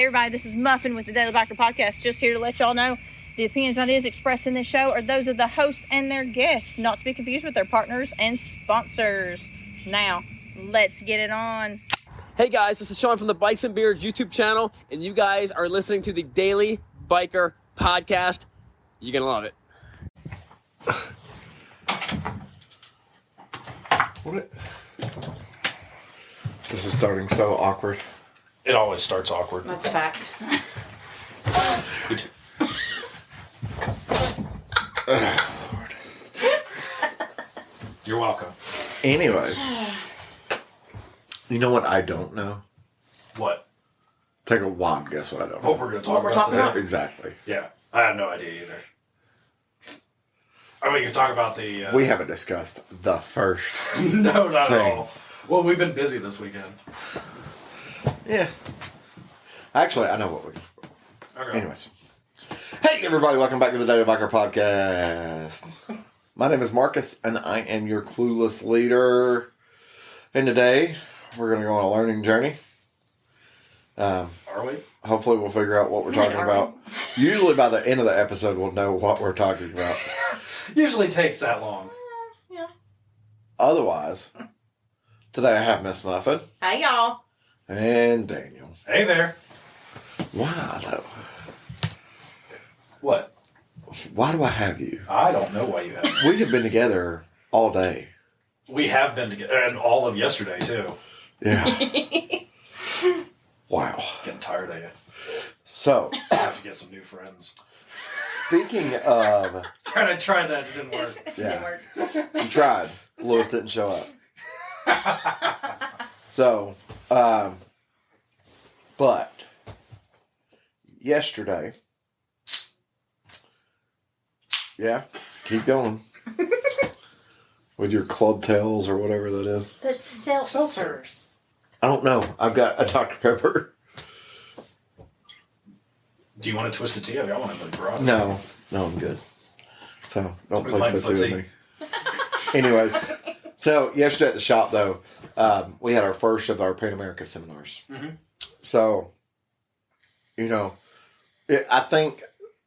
Hey everybody, this is Muffin with the Daily Biker Podcast. Just here to let y'all know the opinions and ideas expressed in this show are those of the hosts and their guests, not to be confused with their partners and sponsors. Now, let's get it on. Hey guys, this is Sean from the Bikes and Beards YouTube channel, and you guys are listening to the Daily Biker Podcast. You're gonna love it. What? This is starting so awkward. It always starts awkward. That's facts. Lord. You're welcome. Anyways, you know what I don't know? What? Take a wild guess what I don't know. What we're going to talk we're about talking today? about? Exactly. Yeah, I have no idea either. I mean, you can talk about the... We haven't discussed the first. No, not thing. at all. Well, we've been busy this weekend. Yeah. Actually, I know what we... Okay. Anyways. Hey, everybody. Welcome back to the Daily Biker Podcast. My name is Marcus, and I am your clueless leader. And today, we're going to go on a learning journey. Are we? Hopefully, we'll figure out what we're talking about. Usually, by the end of the episode, we'll know what we're talking about. Usually takes that long. Yeah. Otherwise, today I have Miss Muffin Hey y'all. and Daniel. Hey there. Why, though? What? Why do I have you? I don't know why you have. We have been together all day. We have been together, and all of yesterday, too. Yeah. Wow. Getting tired of you. So, I have to get some new friends. speaking of... Trying to try that, it didn't work. Yeah. You tried. Lewis didn't show up. So, but yesterday, yeah, keep going with your club tails or whatever that is. That's seltzers. I don't know. I've got a Dr. Pepper. Do you want a twisted tea? I got one in the garage. No, I'm good. So don't We're play playing footsie with footsie. me. Anyways, so yesterday at the shop though, we had our first of our Pan America seminars. Mm-hmm. So, you know, I think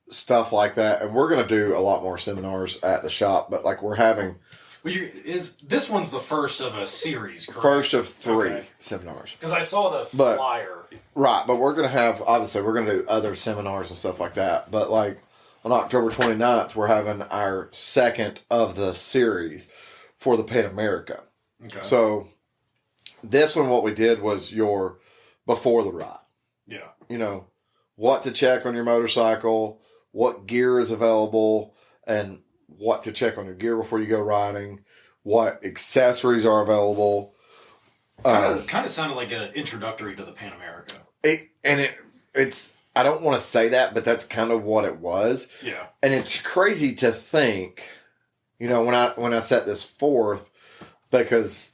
stuff like that, and we're going to do a lot more seminars at the shop, but like we're having Well, this one's the first of a series, correct? first of three Okay. seminars. Because I saw the But- flyer. Right, but we're going to have, obviously, we're going to do other seminars and stuff like that. But like on October 29th, we're having our second of the series for the Pan America. Okay. So this one, what we did was your before the ride. Yeah. You know, what to check on your motorcycle, what gear is available, and what to check on your gear before you go riding, what accessories are available. Kind of sounded like an introductory to the Pan America. It's I don't want to say that, but that's kind of what it was. Yeah. And it's crazy to think, you know, when I set this forth, because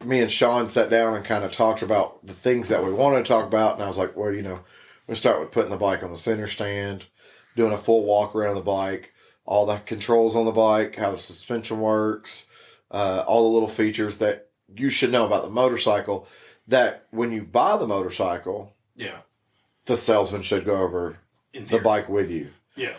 me and Sean sat down and kind of talked about the things that we wanted to talk about, and I was like, well, you know, we start with putting the bike on the center stand, doing a full walk around the bike, all the controls on the bike, how the suspension works, all the little features that you should know about the motorcycle, that when you buy the motorcycle, Yeah. the salesman should go over In the theory. bike with you. Yeah.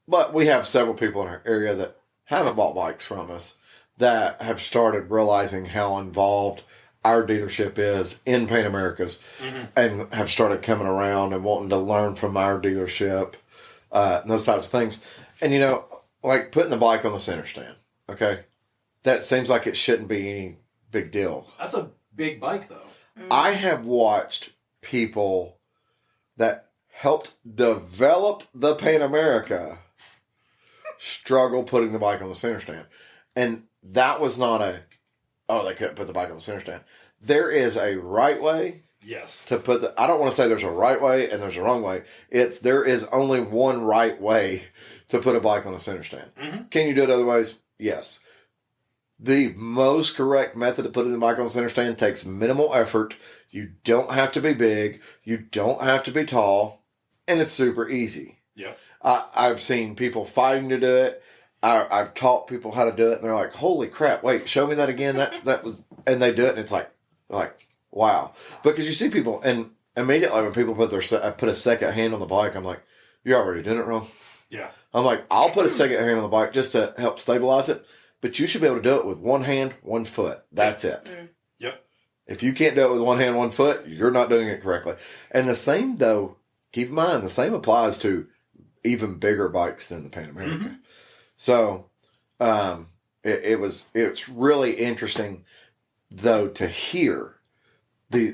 But we have several people in our area that haven't bought bikes from us that have started realizing how involved our dealership is in Pan America's, and have started coming around and wanting to learn from our dealership, and those types of things. And, you know, like putting the bike on the center stand, okay? That seems like it shouldn't be any big deal. That's a big bike, though. I have watched people that helped develop the Pan America struggle putting the bike on the center stand. And that was not they couldn't put the bike on the center stand. There is a right way Yes. to put I don't want to say there's a right way and there's a wrong way. There is only one right way to put a bike on the center stand. Mm-hmm. Can you do it other ways? Yes. The most correct method of putting the bike on the center stand takes minimal effort. You don't have to be big. You don't have to be tall. And it's super easy. Yep. I've seen people fighting to do it. I've taught people how to do it, and they're like, "Holy crap! Wait, show me that again." That was, and they do it, and it's like, wow, because you see people, and immediately when people put a second hand on the bike, I'm like, you're already doing it wrong. Yeah. I'm like, I'll put a second hand on the bike just to help stabilize it, but you should be able to do it with one hand, 1 foot. That's it. Mm. Yep. If you can't do it with one hand, 1 foot, you're not doing it correctly. And the same, though, keep in mind, the same applies to even bigger bikes than the Pan America. Mm-hmm. So, it's really interesting, though, to hear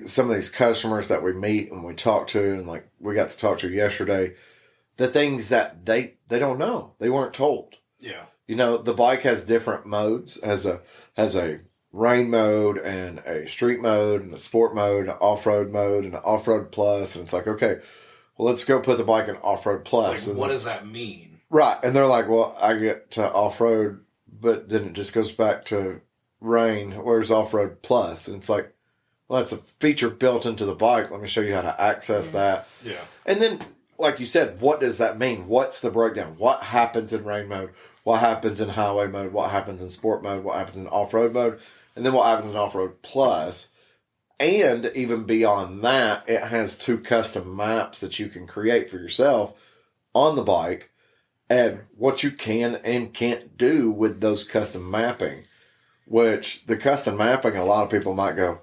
some of these customers that we meet and we talk to, and like we got to talk to yesterday, the things that they don't know, they weren't told. Yeah. You know, the bike has different modes, has a rain mode and a street mode and a sport mode, an off-road mode and an off-road plus. And it's like, okay, well, let's go put the bike in off-road plus. Like, what does that mean? Right. And they're like, well, I get to off-road, but then it just goes back to rain. Where's off-road plus? And it's like, well, that's a feature built into the bike. Let me show you how to access that. Yeah. And then, like you said, what does that mean? What's the breakdown? What happens in rain mode? What happens in highway mode? What happens in sport mode? What happens in off-road mode? And then what happens in off-road plus? And even beyond that, it has 2 custom maps that you can create for yourself on the bike, and what you can and can't do with those custom mapping. Which the custom mapping, a lot of people might go,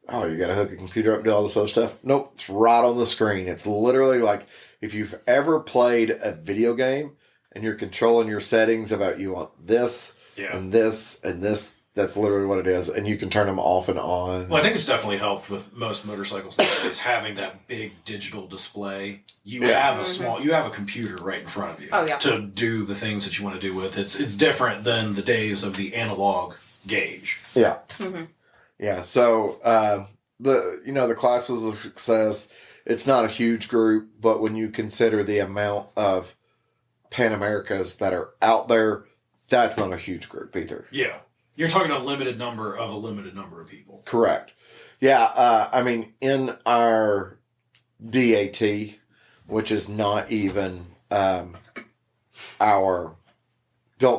oh, you got to hook a computer up, do all this other stuff. Nope, it's right on the screen. It's literally like if you've ever played a video game and you're controlling your settings about you want this and this and this. That's literally what it is. And you can turn them off and on. Well, I think it's definitely helped with most motorcycles nowadays having that big digital display. You have a computer right in front of you to do the things that you want to do with. It's different than the days of the analog gauge. Yeah. Mm-hmm. Yeah. So the class was a success. It's not a huge group, but when you consider the amount of Pan Americas that are out there, that's not a huge group either. Yeah. You're talking a limited number of people. Correct. Yeah. I mean, in our DAT, which is not even don't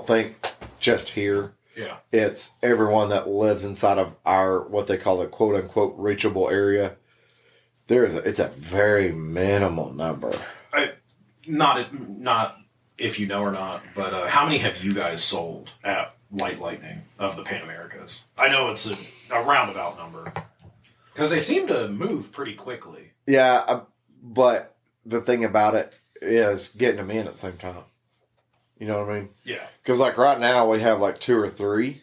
think just here. Yeah. It's everyone that lives inside of our, what they call the quote unquote reachable area. It's a very minimal number. Not if you know or not, but how many have you guys sold at White Lightning of the Pan Americas? I know it's a roundabout number because they seem to move pretty quickly. Yeah, but the thing about it is getting them in at the same time. You know what I mean? Yeah. Because like right now we have like 2 or 3,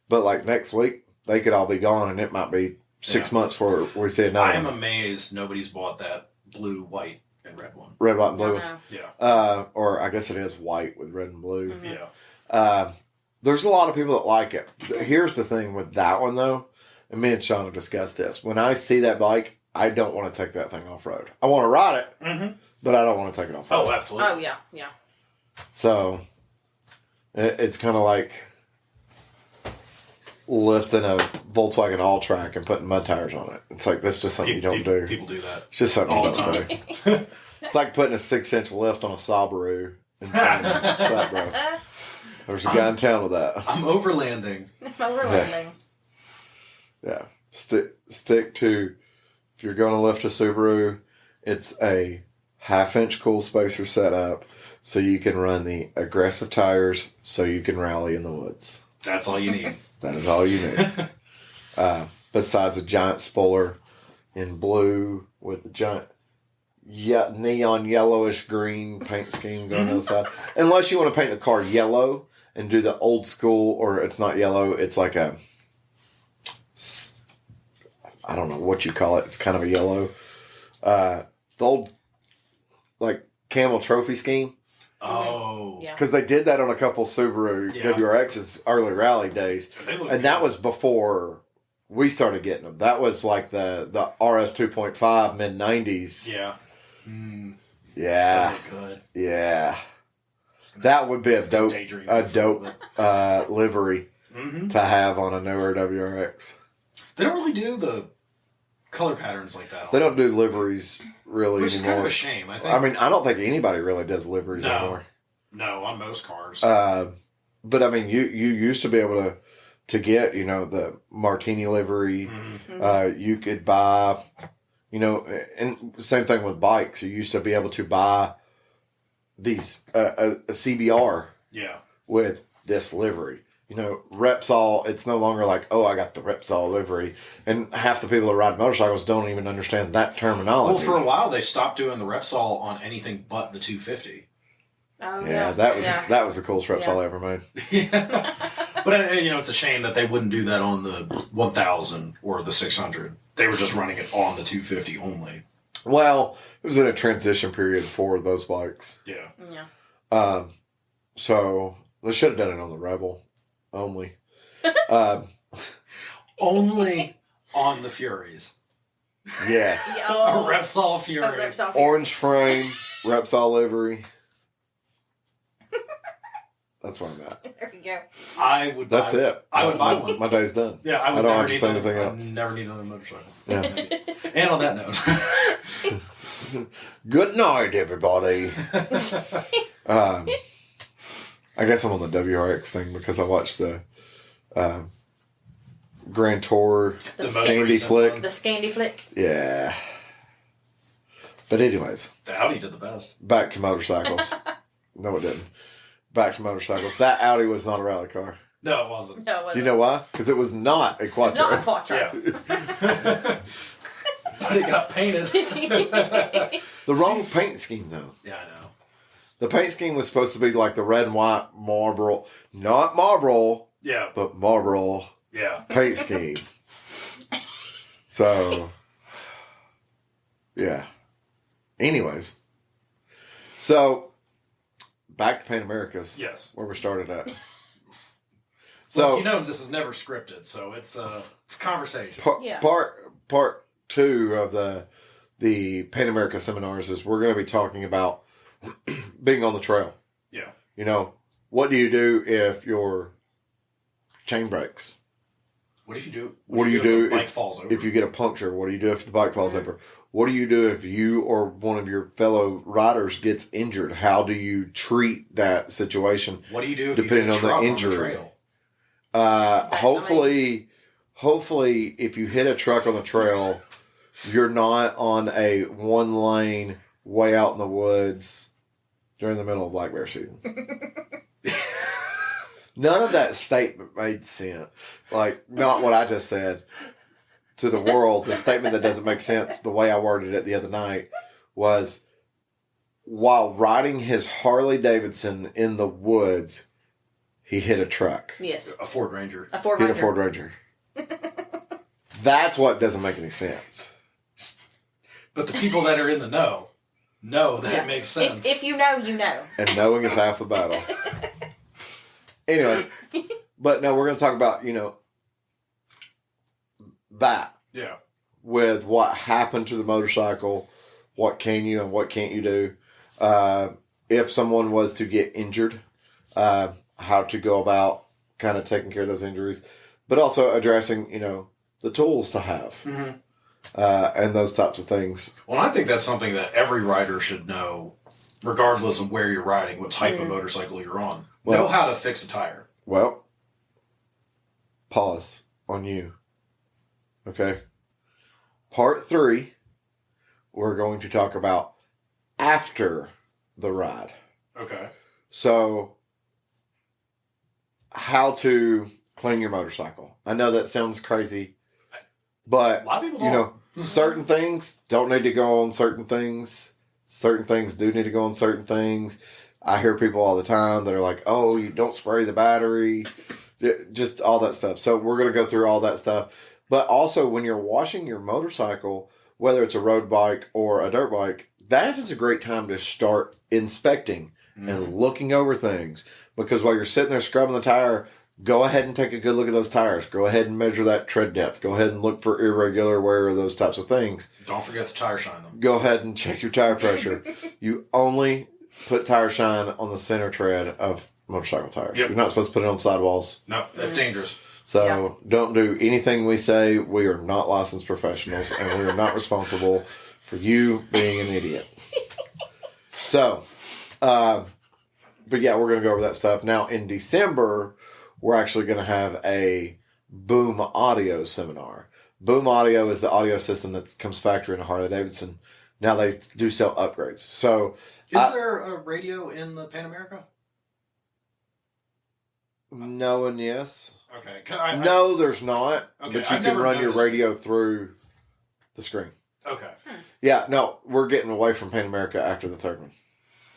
but like next week they could all be gone, and it might be 6 months before we see another. I am amazed nobody's bought that blue, white, and red one. Red, white, and blue. No. Yeah. Or I guess it is white with red and blue. Mm-hmm. Yeah. There's a lot of people that like it. Here's the thing with that one, though, and me and Sean have discussed this. When I see that bike, I don't want to take that thing off-road. I want to ride it, but I don't want to take it off-road. Oh, absolutely. Oh, yeah. So, it's kind of like lifting a Volkswagen All-Track and putting mud tires on it. It's like, that's just something you don't do. People do that. It's just something all you the don't time. do. It's like putting a 6-inch lift on a Subaru and saying, "Shut, bro." There's a guy in town with that. I'm overlanding. Overlanding. Yeah. Stick to, if you're going to lift a Subaru, it's a 1/2-inch cool spacer setup so you can run the aggressive tires so you can rally in the woods. That's all you need. That is all you need. Besides a giant spoiler in blue with a giant neon yellowish green paint scheme going on the side. Unless you want to paint the car yellow and do the old school, or it's not yellow, it's like I don't know what you call it. It's kind of a yellow. The old, like, camel trophy scheme. Oh. Yeah. Because they did that on a couple Subaru WRX's early rally days. And that was before we started getting them. That was like the RS 2.5 mid-90s. Yeah. Yeah. Those are good. Yeah. That would be a dope livery to have on a newer WRX. They don't really do the color patterns like that. They don't do liveries really Which is anymore. kind of a shame. I think. I mean, I don't think anybody really does liveries anymore. No, on most cars. But I mean, you used to be able to get, the Martini livery. You could buy, You know, and same thing with bikes. You used to be able to buy these a CBR with this livery. You know, Repsol, it's no longer like, oh, I got the Repsol livery. And half the people that ride motorcycles don't even understand that terminology. Well, for a while, they stopped doing the Repsol on anything but the 250. Oh, yeah, that was the coolest Repsol I ever made. Yeah. But, you know, it's a shame that they wouldn't do that on the 1000 or the 600. They were just running it on the 250 only. Well, it was in a transition period for those bikes. Yeah. Yeah. So they should have done it on the Rebel only. Only on the Furies. Yes. A Repsol Fury. Orange frame, Repsol livery. That's where I'm at. There you go. I would That's buy, it. I would buy one. My day's done. Yeah, I don't never have to need say another- anything else. I never need another motorcycle. Yeah. And on that note. Good night, everybody. I guess I'm on the WRX thing because I watched the Grand Tour The Scandy Flick. The Scandy Flick. Yeah. But anyways, The Audi did the best. back to motorcycles. No, it didn't. Back to motorcycles. That Audi was not a rally car. No, it wasn't. No, it wasn't. Do you know why? Because it was not a Quattro. It's not a Quattro. Yeah. But it got painted. The wrong paint scheme, though. Yeah, I know. The paint scheme was supposed to be like the red and white Marlboro, not Marlboro, Yeah. but Marlboro Yeah. paint scheme. So, yeah. Anyways, so back to Pan Americas. Yes. Where we started at. So So you know this is never scripted, so it's a conversation. Yeah. Part 2 of the Pan America seminars is we're going to be talking about being on the trail. Yeah. You know, what do you do if your chain breaks? What if you do? What do you do if the bike falls over? If you get a puncture? What do you do if the bike falls over? What do you do if you or one of your fellow riders gets injured? How do you treat that situation? What do you do if depending you on hit a the truck injury? on the trail? Hopefully, if you hit a truck on the trail, you're not on a 1-lane way out in the woods during the middle of black bear season. None of that statement made sense. Like, not what I just said to the world. The statement that doesn't make sense, the way I worded it the other night, was while riding his Harley Davidson in the woods, he hit a truck. Yes. A Ford Ranger. A Ford Hit Ranger. a Ford Ranger. That's what doesn't make any sense. But the people that are in the know that it makes sense. If you know, you know. And knowing is half the battle. Anyways, but no, we're going to talk about, that. Yeah. With what happened to the motorcycle, what can you and what can't you do. If someone was to get injured, how to go about kind of taking care of those injuries, but also addressing, the tools to have. Mm-hmm. And those types of things. Well, I think that's something that every rider should know, regardless of where you're riding, what type of motorcycle you're on. Well, know how to fix a tire. Well, pause on you. Okay. Part 3, we're going to talk about after the ride. Okay. So, how to clean your motorcycle. I know that sounds crazy, but, A lot of people don't. certain things don't need to go on certain things. Certain things do need to go on certain things. I hear people all the time that are like, oh, you don't spray the battery. Just all that stuff. So we're going to go through all that stuff. But also when you're washing your motorcycle, whether it's a road bike or a dirt bike, that is a great time to start inspecting and looking over things. Because while you're sitting there scrubbing the tire, go ahead and take a good look at those tires. Go ahead and measure that tread depth. Go ahead and look for irregular wear or those types of things. Don't forget to tire shine them. Go ahead and check your tire pressure. You only put tire shine on the center tread of motorcycle tires. Yep. You're not supposed to put it on sidewalls. No, that's dangerous. So don't do anything we say. We are not licensed professionals, and we are not responsible for you being an idiot. So, but yeah, we're going to go over that stuff. Now, in December, we're actually going to have a Boom Audio seminar. Boom Audio is the audio system that comes factory in a Harley Davidson. Now they do sell upgrades. So, is there a radio in the Pan America? No and yes. Okay. No, there's not. Okay, But you can run your radio through the screen. Okay. Yeah, no, we're getting away from Pan America after the third one.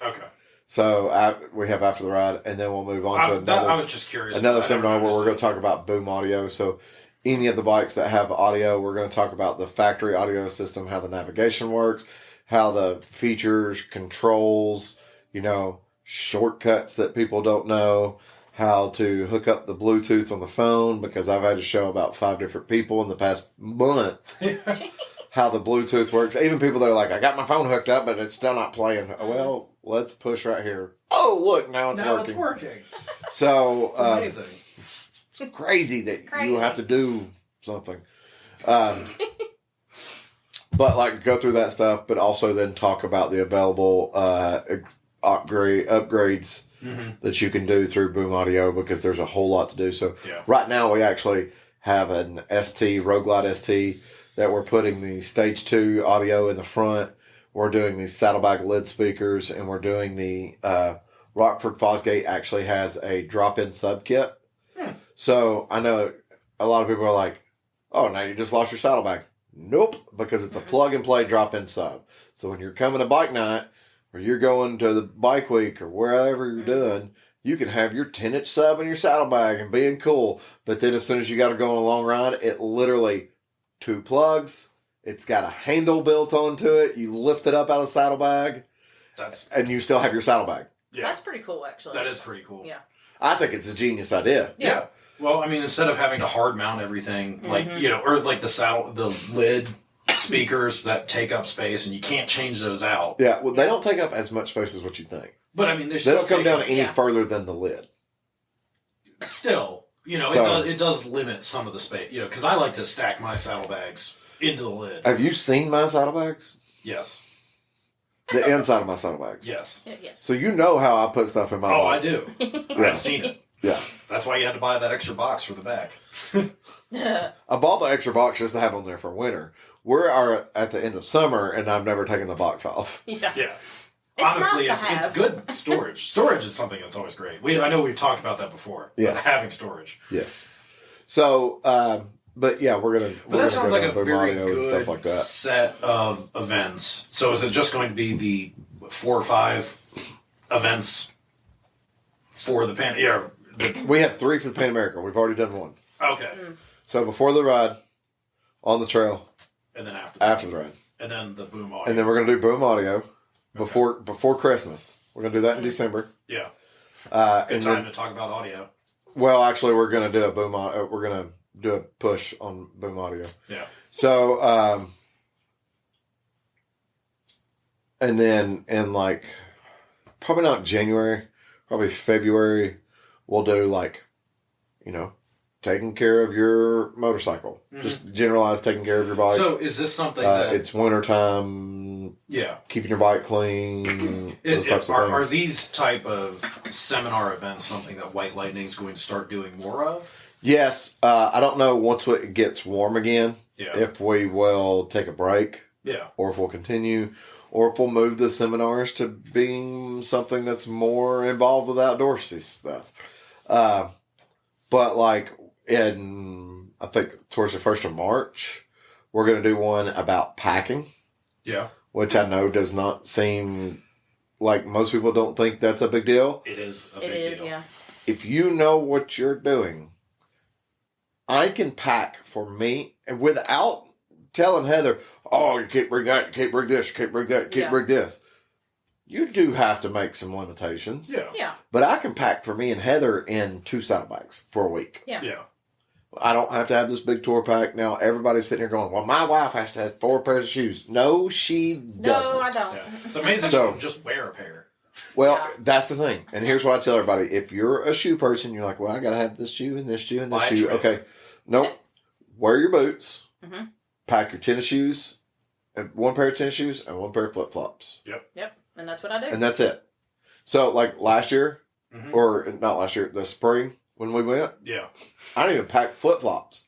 Okay. So we have After the Ride, and then we'll move on to another. I was just curious. Another seminar where we're going to talk about Boom Audio. So any of the bikes that have audio, we're going to talk about the factory audio system, how the navigation works, how the features, controls, shortcuts that people don't know, how to hook up the Bluetooth on the phone, because I've had to show about 5 different people in the past month how the Bluetooth works. Even people that are like, I got my phone hooked up, but it's still not playing. Well, let's push right here. Oh, look, now it's working. It's working. So, it's amazing. It's crazy that you have to do something. But go through that stuff, but also then talk about the available upgrades that you can do through Boom Audio, because there's a whole lot to do. So right now we actually have an Road Glide ST that we're putting the Stage 2 audio in the front. We're doing these saddlebag lid speakers, and we're doing the Rockford Fosgate actually has a drop-in sub kit. So I know a lot of people are like, oh, now you just lost your saddlebag. Nope, because it's a plug-and-play drop-in sub. So when you're coming to bike night, or you're going to the bike week, or wherever you're doing, you can have your 10-inch sub in your saddlebag and being cool. But then as soon as you got to go on a long ride, it literally 2 plugs. It's got a handle built onto it. You lift it up out of the saddlebag, and you still have your saddlebag. Yeah. That's pretty cool, actually. That is pretty cool. Yeah. I think it's a genius idea. Yeah. Well, I mean, instead of having to hard mount everything, or like the lid speakers that take up space, and you can't change those out. Yeah, well, they don't take up as much space as what you think. But I mean, they don't come down any further than the lid. Still, it does limit some of the space. Because I like to stack my saddlebags into the lid. Have you seen my saddlebags? Yes. The inside of my saddlebags? Yes. So you know how I put stuff in my bag. I do. I've seen it. Yeah. That's why you had to buy that extra box for the back. I bought the extra box just to have on there for winter. We're at the end of summer, and I've never taken the box off. Yeah. Honestly, it's good storage. Storage is something that's always great. I know we've talked about that before. Yes. Having storage. Yes. So, but yeah, we're gonna. But that sounds like a very good like set of events. So is it just going to be the 4 or 5 events for the Pan? Yeah. We have 3 for the Pan America. We've already done 1. Okay. So before the ride, on the trail, and then after the ride, and then the Boom Audio, and then we're gonna do Boom Audio before Christmas. We're gonna do that in December. Yeah. Good time to talk about audio. Well, actually, we're gonna do we're gonna do a push on Boom Audio. Yeah. So, and then in probably not January, probably February, we'll do taking care of your motorcycle. Just generalized taking care of your bike. So is this something that... It's wintertime. Yeah. Keeping your bike clean. Those types of things. Are these type of seminar events something that White Lightning is going to start doing more of? Yes. I don't know once it gets warm again if we will take a break. Yeah. Or if we'll continue. Or if we'll move the seminars to being something that's more involved with outdoorsy stuff. But I think towards the 1st of March, we're going to do one about packing. Yeah. Which I know does not seem like most people don't think that's a big deal. It is a big deal. It is, yeah. If you know what you're doing, I can pack for me and without telling Heather, oh, you can't bring that, you can't bring this, you can't bring that, you can't bring this. You do have to make some limitations. Yeah. Yeah. But I can pack for me and Heather in 2 saddlebags for a week. Yeah. Yeah. I don't have to have this big tour pack. Now, everybody's sitting here going, well, my wife has to have 4 pairs of shoes. No, she doesn't. No, I don't. Yeah. It's amazing So, you can just wear a pair. Well, that's the thing. And here's what I tell everybody. If you're a shoe person, you're like, well, I got to have this shoe and this shoe and this shoe. Okay. Nope. Wear your boots. Mm-hmm. Pack your tennis shoes. And 1 pair of tennis shoes and 1 pair of flip-flops. Yep. And that's what I do. And that's it. So, last year, or not last year, the spring when we went, I didn't even pack flip-flops.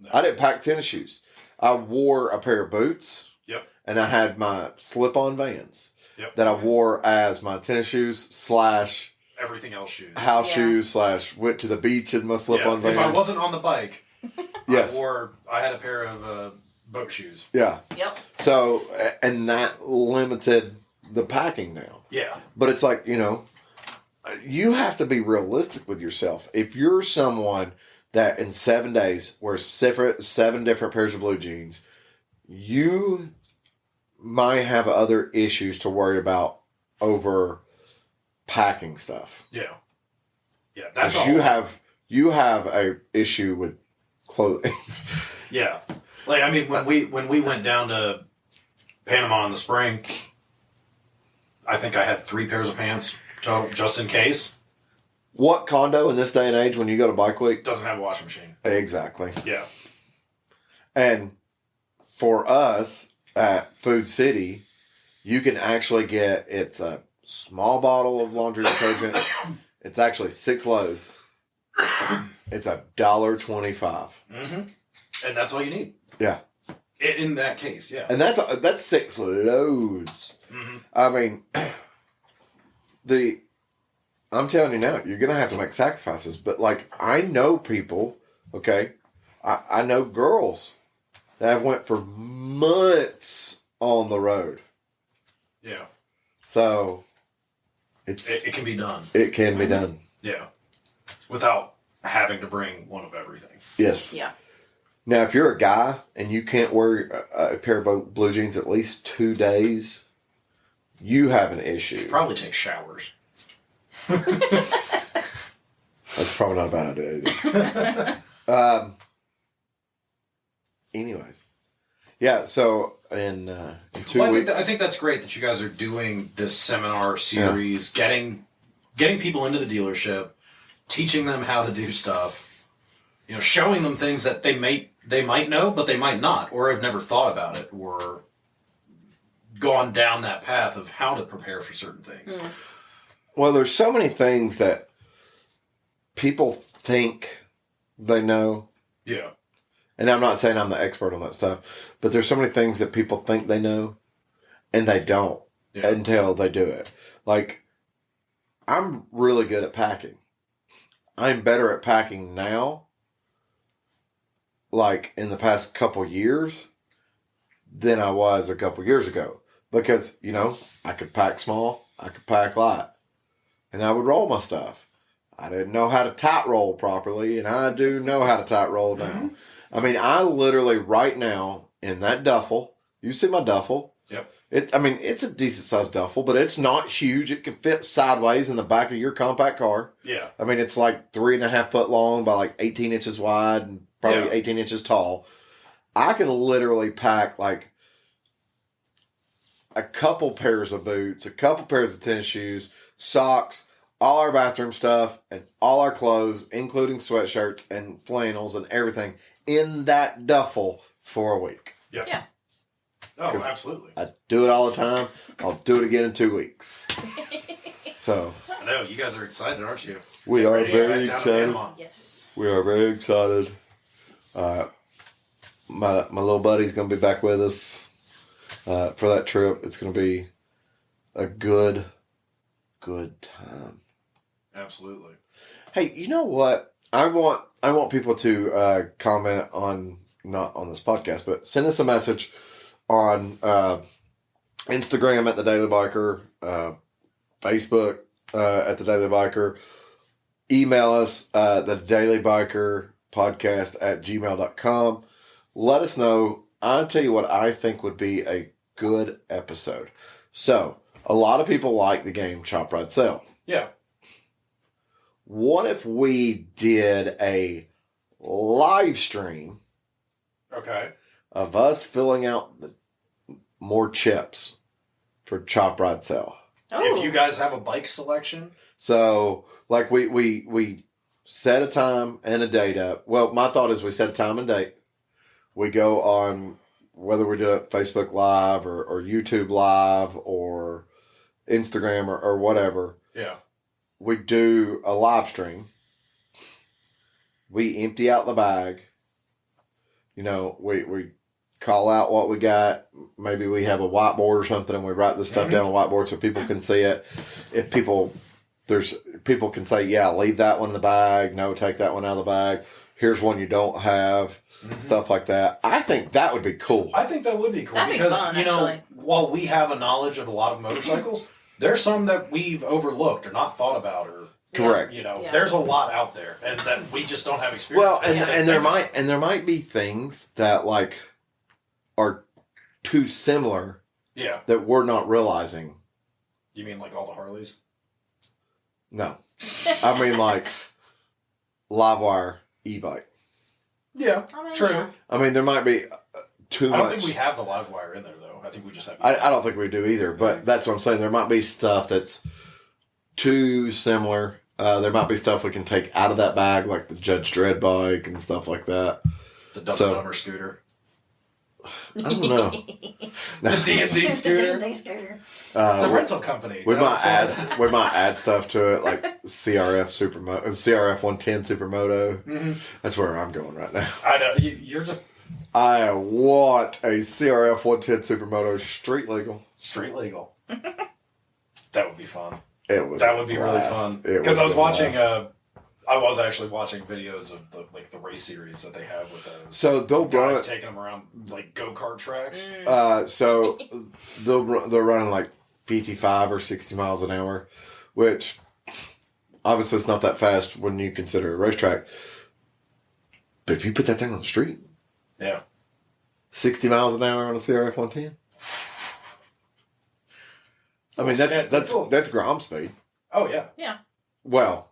No. I didn't pack tennis shoes. I wore a pair of boots. Yep. And I had my slip-on Vans. Yep. That I wore as my tennis shoes / everything / shoes. House shoes / went to the beach in my slip-on Vans. If I wasn't on the bike, yes. I had a pair of boat shoes. Yeah. Yep. So, and that limited the packing now. Yeah. But it's like, you have to be realistic with yourself. If you're someone that in 7 days wears 7 different pairs of blue jeans, you might have other issues to worry about over packing stuff. Yeah. Yeah, that's all. You have a issue with clothing. Yeah. Like, I mean, when we went down to Panama in the spring, I think I had 3 pairs of pants total, just in case. What condo in this day and age when you go to Bike Week doesn't have a washing machine? Exactly. Yeah. And for us at Food City, you can actually get, it's a small bottle of laundry detergent. It's actually 6 loads. It's $1.25. Mm-hmm. And that's all you need. Yeah. In that case, yeah. And that's 6 loads. Mm-hmm. I mean, I'm telling you now, you're gonna have to make sacrifices. But like, I know people. Okay, I know girls that have went for months on the road. Yeah. So it can be done. It can be done. Yeah. Without having to bring one of everything. Yes. Yeah. Now, if you're a guy and you can't wear a pair of blue jeans at least 2 days, you have an issue. You should probably take showers. That's probably not a bad idea either. Anyways. Yeah, so in 2 weeks... I think that's great that you guys are doing this seminar series, getting people into the dealership, teaching them how to do stuff, showing them things that they might know, but they might not, or have never thought about it, or gone down that path of how to prepare for certain things. Mm. Well, there's so many things that people think they know. Yeah. And I'm not saying I'm the expert on that stuff, but there's so many things that people think they know, and they don't until they do it. Like, I'm really good at packing. I'm better at packing now, like in the past couple years, than I was a couple years ago. Because, I could pack small, I could pack light, and I would roll my stuff. I didn't know how to tight roll properly, and I do know how to tight roll now. Mm-hmm. I mean, I literally right now in that duffel, you see my duffel? Yep. It's a decent sized duffel, but it's not huge. It can fit sideways in the back of your compact car. Yeah. I mean, it's like 3.5 foot long by like 18 inches wide and probably 18 inches tall. I can literally pack like a couple pairs of boots, a couple pairs of tennis shoes, socks, all our bathroom stuff, and all our clothes, including sweatshirts and flannels and everything, in that duffel for a week. Yep. Yeah. Oh, absolutely. I do it all the time. I'll do it again in 2 weeks. So. I know. You guys are excited, aren't you? We are very excited. Yes. We are very excited. My little buddy's going to be back with us for that trip. It's going to be a good time. Absolutely. Hey, you know what? I want people to comment on, not on this podcast, but send us a message on Instagram at The Daily Biker, Facebook at The Daily Biker. Email us The Daily Biker Podcast at gmail.com. Let us know. I'll tell you what I think would be a good episode. So, a lot of people like the game Chop, Ride, Sell. Yeah. What if we did a live stream? Okay. Of us filling out more chips for Chop, Ride, Sell. Oh. If you guys have a bike selection. So, like, we set a time and a date up. Well, my thought is we set a time and date. We go on, whether we do it Facebook Live or YouTube Live or Instagram or whatever. Yeah. We do a live stream. We empty out the bag. You know, we call out what we got. Maybe we have a whiteboard or something, and we write this stuff down on the whiteboard so people can see it. If people can say, yeah, leave that one in the bag. No, take that one out of the bag. Here's one you don't have. Stuff like that. I think that would be cool. I think that would be cool That'd because, be fun, you know, actually. while we have a knowledge of a lot of motorcycles, there's some that we've overlooked or not thought about or... Correct. You know, Yeah. there's a lot out there, and that we just don't have experience. Well, with. and there might be things that like are too similar Yeah. that we're not realizing. You mean like all the Harleys? No, I mean like Livewire e-bike. Yeah, I mean, true. yeah. I mean, there might be too I don't much. think we have the live wire in there though. I think we just have. I don't think we do either. But that's what I'm saying. There might be stuff that's too similar. There might be stuff we can take out of that bag, like the Judge Dredd bike and stuff like that. The double number scooter. I don't know. The D&D scooter. D&D scooter. The rental company. We might add stuff to it, like CRF 110 Supermoto. Mm-hmm. That's where I'm going right now. I know you're just I want a CRF 110 Supermoto street legal. street legal. That would be fun. That would be really fun because I was watching. I was actually watching videos of the race series that they have with those. So they'll run guys taking them around like go-kart tracks. So they're running like 55 or 60 miles an hour, which obviously it's not that fast when you consider a racetrack. But if you put that thing on the street, Yeah. 60 miles an hour on a CRF 110. I mean that's Grom speed. Oh yeah. Yeah. Well,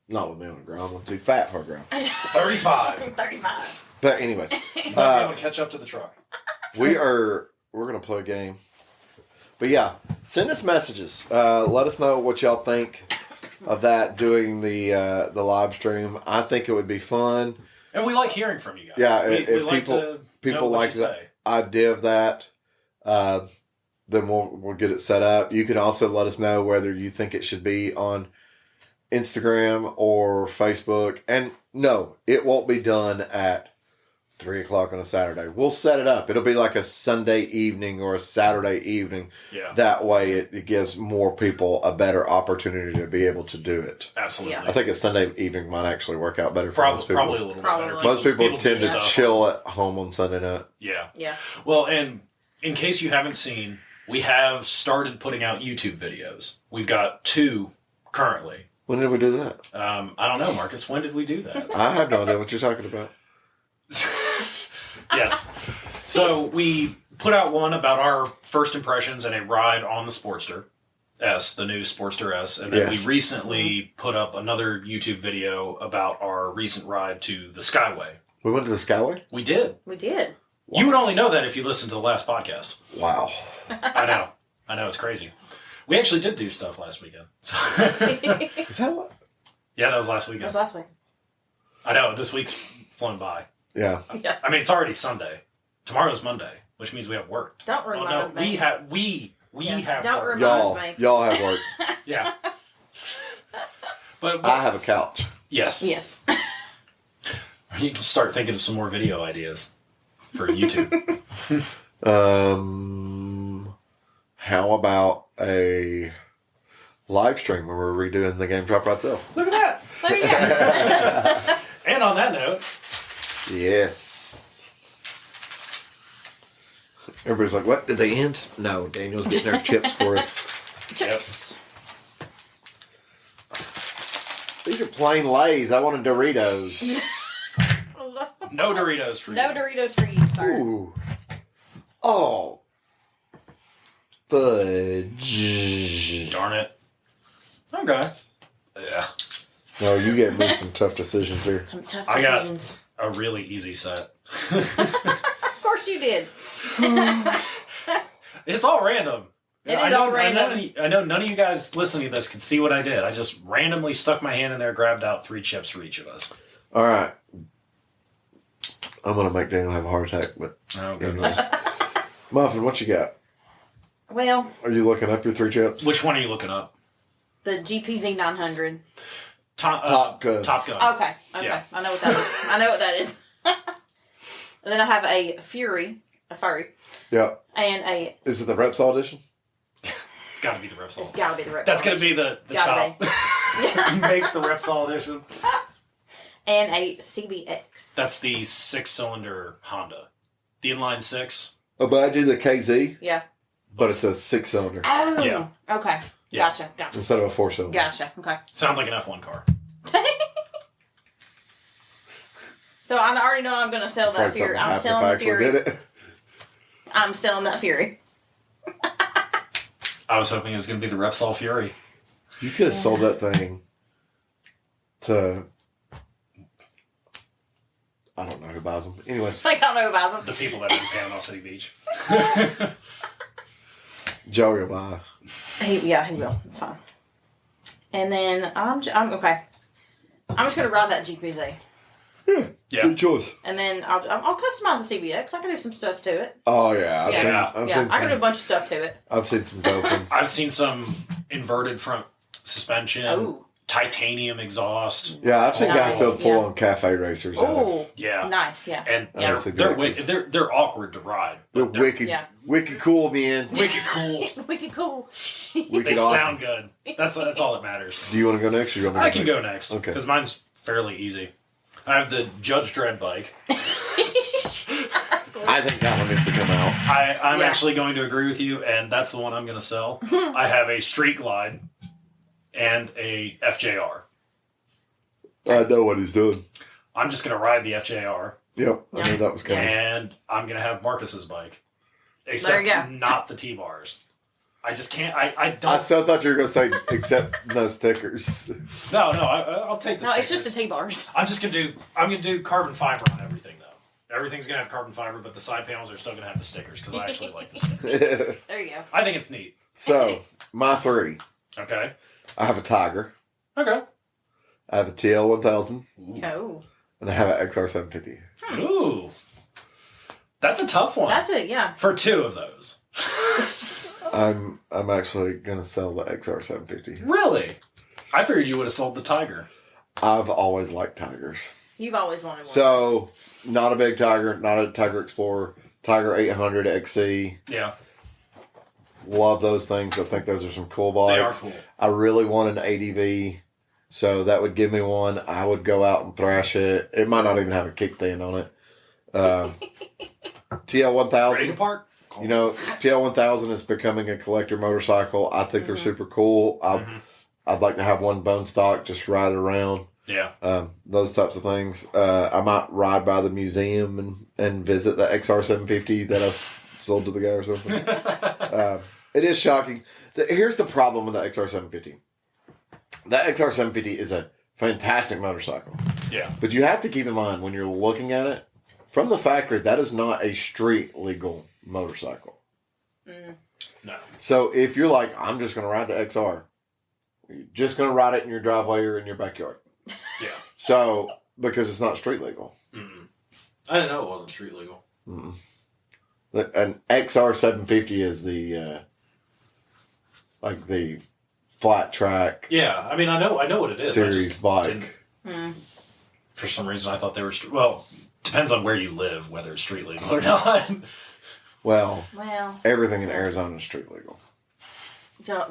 not with me on a Grom. I'm too fat for a Grom. 35. 35. But anyways, You're not able to catch up to the truck. we're gonna play a game. But yeah, send us messages. Let us know what y'all think of that doing the live stream. I think it would be fun. And we like hearing from you guys. Yeah, we if like to people know what like you the say. idea of that, then we'll get it set up. You can also let us know whether you think it should be on Instagram or Facebook. And no, it won't be done at 3:00 on a Saturday. We'll set it up. It'll be like a Sunday evening or a Saturday evening. Yeah. That way it gives more people a better opportunity to be able to do it. Absolutely. Yeah. I think a Sunday evening might actually work out better for most people. Probably a little bit better. Most people do tend to stuff. chill at home on Sunday night. Yeah. Yeah. Well, and in case you haven't seen, we have started putting out YouTube videos. We've got 2 currently. When did we do that? I don't know, Marcus. When did we do that? I have no idea what you're talking about. Yes. So we put out one about our first impressions and a ride on the Sportster S, the new Sportster S. And then Yes. we recently put up another YouTube video about our recent ride to the Skyway. We went to the Skyway? We did. We did. You would only know that if you listened to the last podcast. Wow. I know. It's crazy. We actually did do stuff last weekend. So Is that what? yeah, that was last That weekend. was last week. I know. This week's flown by. Yeah. Yeah. I mean, it's already Sunday. Tomorrow's Monday, which means we have work. Don't Oh remind no, me. we have Don't work. remind- Y'all have work. Yeah. But I have a couch. yes. Yes. You can start thinking of some more video ideas for YouTube. How about a live stream where we're redoing the Game Drop Right Sell? Look at that. There you go. And on that note, Yes. Everybody's like, what? Did they end? No, Daniel's getting our chips for us. Chips. These are plain Lays. I wanted Doritos. no Doritos for you. No Doritos for you, sir. Ooh. Oh. Fudge. Darn it. Okay. Yeah. No, you gave me some tough decisions here. Some tough I got- decisions. A really easy set. Of course you did. It's all random. It is all random. I know none of you guys listening to this can see what I did. I just randomly stuck my hand in there, grabbed out 3 chips for each of us. All right. I'm going to make Daniel have a heart attack, but Oh, goodness. Muffin, what you got? Well, Are you looking up your 3 chips? Which one are you looking up? the GPZ 900. Top Gun. Top Gun. Okay. Yeah. I know what that is. I know what that is. But then I have a Fury, a furry. Yeah. And a... Is it the Repsol edition? It's got to be the Repsol. It's got to be the Repsol. That's going to be the chop. Make the Repsol edition. And a CBX. That's the 6-cylinder Honda. The inline 6. Oh, but I do the KZ. Yeah. But it's a 6-cylinder. Oh. Yeah. Okay. Yeah. Gotcha. Instead of a 4-cylinder. Gotcha. Okay. Sounds like an F1 car. So I already know I'm going to sell that Fury. I'm selling the Fury. Did it. I'm selling that Fury. I was hoping it was going to be the Repsol Fury. You could have sold that thing to... I don't know who buys them. Anyways. I don't know who buys them. The people that live in Panama City Beach. Joey will buy. He will. It's fine. And then I'm okay. I'm just gonna ride that GPZ. Yeah. Good choice. And then I'll customize the CBX. I can do some stuff to it. Oh yeah, I've seen I can do a bunch of stuff to it. I've seen some dope ones. I've seen some inverted front suspension. Oh. Titanium exhaust. Yeah, I've seen guys build full Yeah. on cafe racers. Oh, Yeah. nice. Yeah, And CBXs. they're awkward to ride. They're but They're wicked cool, man. wicked cool. wicked cool. Wicked They awesome. sound good. That's all that matters. Do you want to go next? Or you want me to I can go next. Okay. Because mine's fairly easy. I have the Judge Dredd bike. I think that one needs to come out. I'm actually going to agree with you, and that's the one I'm going to sell. I have a Street Glide and a FJR. I know what he's doing. I'm just going to ride the FJR. Yep, I knew that was coming. And I'm going to have Marcus's bike. There Except you go. not the T-bars. I just can't. I don't. I still thought you were going to say, except no stickers. No, I'll take the No, it's stickers. just the T-bars. I'm gonna do carbon fiber on everything though. Everything's gonna have carbon fiber, but the side panels are still gonna have the stickers because I actually like the stickers. There you go. I think it's neat. So, my 3. Okay. I have a Tiger. Okay. I have a TL1000. Oh, And I have an XR750. Ooh. That's a tough one. that's it. Yeah. For 2 of those. I'm actually going to sell the XR750. Really? I figured you would have sold the Tiger. I've always liked Tigers. You've always wanted one. So, not a big Tiger, not a Tiger Explorer. Tiger 800 XC. Yeah. Love those things. I think those are some cool bikes. They are cool. I really want an ADV, so that would give me one. I would go out and thrash it. It might not even have a kickstand on it. TL1000. Ready to park? You know, TL1000 is becoming a collector motorcycle. I think they're super cool. I'd like to have one bone stock, just ride it around. Yeah. Those types of things. I might ride by the museum and visit the XR750 that I sold to the guy or something. It is shocking. Here's the problem with the XR750. The XR750 is a fantastic motorcycle. Yeah. But you have to keep in mind when you're looking at it, from the factory, that is not a street legal motorcycle. No. So if you're like, I'm just going to ride the XR, you're just going to ride it in your driveway or in your backyard. Yeah. So, because it's not street legal. I didn't know it wasn't street legal. An XR750 is the, like the flat track Yeah. I mean, I know what it is. series bike. For some reason, I thought they were... Well, depends on where you live, whether it's street legal or not. Well, Well, everything in Arizona is street legal.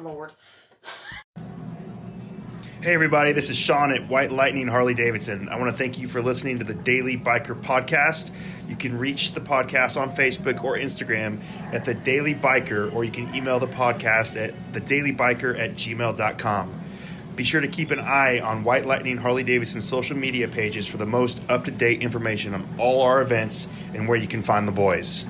Lord. Hey everybody, this is Sean at White Lightning Harley Davidson. I want to thank you for listening to the Daily Biker Podcast. You can reach the podcast on Facebook or Instagram at The Daily Biker, or you can email the podcast at thedailybiker@gmail.com. Be sure to keep an eye on White Lightning Harley Davidson social media pages for the most up-to-date information on all our events and where you can find the boys.